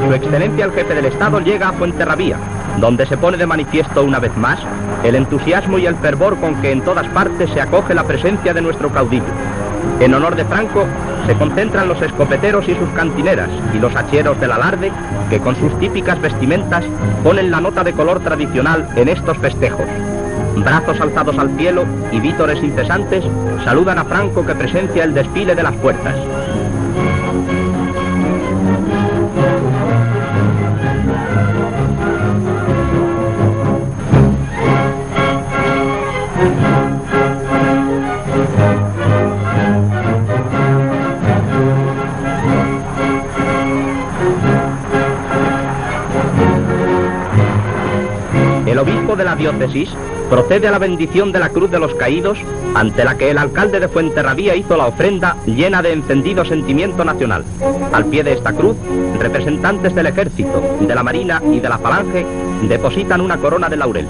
Su Excelencia el Jefe del Estado llega a Fuenterrabía, donde se pone de manifiesto una vez más el entusiasmo y el fervor con que en todas partes se acoge la presencia de nuestro caudillo. En honor de Franco se concentran los escopeteros y sus cantineras y los hacheros del alarde que con sus típicas vestimentas ponen la nota de color tradicional en estos festejos. Brazos alzados al cielo y vítores incesantes saludan a Franco que presencia el desfile de las puertas. El obispo de la diócesis procede a la bendición de la Cruz de los Caídos, ante la que el alcalde de Fuenterrabía hizo la ofrenda llena de encendido sentimiento nacional. Al pie de esta cruz, representantes del ejército, de la marina y de la falange depositan una corona de laurel.